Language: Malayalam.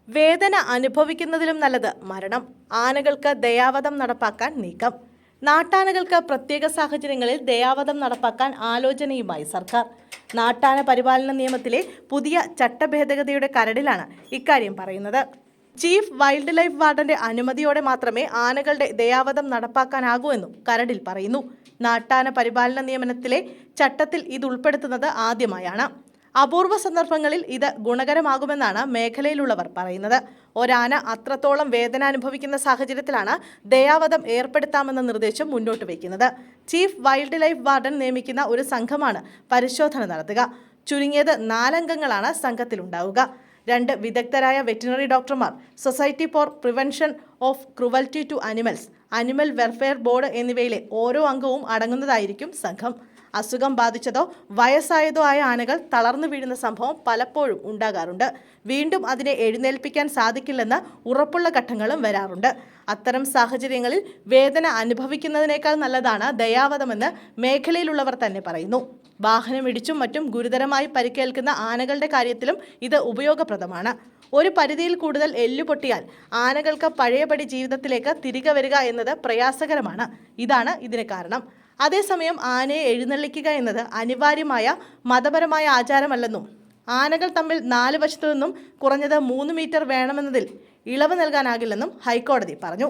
വേദന അനുഭവിക്കുന്നതിലും നല്ലത് മരണം. ആനകൾക്ക് ദയാവധം നടപ്പാക്കാൻ നീക്കം. നാട്ടാനകൾക്ക് പ്രത്യേക സാഹചര്യങ്ങളിൽ ദയാവധം നടപ്പാക്കാൻ ആലോചനയുമായി സർക്കാർ. നാട്ടാന പരിപാലന നിയമത്തിലെ പുതിയ ചട്ടഭേദഗതിയുടെ കരടിലാണ് ഇക്കാര്യം പറയുന്നത്. ചീഫ് വൈൽഡ് ലൈഫ് വാർഡന്റെ അനുമതിയോടെ മാത്രമേ ആനകളുടെ ദയാവധം നടപ്പാക്കാനാകൂ എന്നും കരടിൽ പറയുന്നു. നാട്ടാന പരിപാലന നിയമനത്തിലെ ചട്ടത്തിൽ ഇത് ഉൾപ്പെടുത്തുന്നത് ആദ്യമായാണ്. അപൂർവ സന്ദർഭങ്ങളിൽ ഇത് ഗുണകരമാകുമെന്നാണ് മേഖലയിലുള്ളവർ പറയുന്നത്. ഒരാന അത്രത്തോളം വേദന അനുഭവിക്കുന്ന സാഹചര്യത്തിലാണ് ദയാവധം ഏർപ്പെടുത്താമെന്ന നിർദ്ദേശം മുന്നോട്ട് വയ്ക്കുന്നത്. ചീഫ് വൈൽഡ് ലൈഫ് വാർഡൻ നിയമിക്കുന്ന ഒരു സംഘമാണ് പരിശോധന നടത്തുക. ചുരുങ്ങിയത് 4 അംഗങ്ങളാണ് സംഘത്തിലുണ്ടാവുക. 2 വിദഗ്ധരായ വെറ്റിനറി ഡോക്ടർമാർ, society for prevention of cruelty to animals, animal welfare board എന്നിവയിലെ ഓരോ അംഗവും അടങ്ങുന്നതായിരിക്കും സംഘം. അസുഖം ബാധിച്ചതോ വയസ്സായതോ ആയ ആനകൾ തളർന്നു വീഴുന്ന സംഭവം പലപ്പോഴും ഉണ്ടാകാറുണ്ട്. വീണ്ടും അതിനെ എഴുന്നേൽപ്പിക്കാൻ സാധിക്കില്ലെന്ന് ഉറപ്പുള്ള ഘട്ടങ്ങളും വരാറുണ്ട്. അത്തരം സാഹചര്യങ്ങളിൽ വേദന അനുഭവിക്കുന്നതിനേക്കാൾ നല്ലതാണ് ദയാവധമെന്ന് മേഖലയിലുള്ളവർ തന്നെ പറയുന്നു. വാഹനമിടിച്ചും മറ്റും ഗുരുതരമായി പരിക്കേൽക്കുന്ന ആനകളുടെ കാര്യത്തിലും ഇത് ഉപയോഗപ്രദമാണ്. ഒരു പരിധിയിൽ കൂടുതൽ എല്ലുപൊട്ടിയാൽ ആനകൾക്ക് പഴയപടി ജീവിതത്തിലേക്ക് തിരികെ വരിക എന്നത് പ്രയാസകരമാണ്. ഇതാണ് ഇതിന് കാരണം. അതേസമയം ആനയെ എഴുന്നള്ളിക്കുക എന്നത് അനിവാര്യമായ മതപരമായ ആചാരമല്ലെന്നും ആനകൾ തമ്മിൽ 4 വശത്തു നിന്നും കുറഞ്ഞത് 3 മീറ്റർ വേണമെന്നതിൽ ഇളവ് നൽകാനാകില്ലെന്നും ഹൈക്കോടതി പറഞ്ഞു.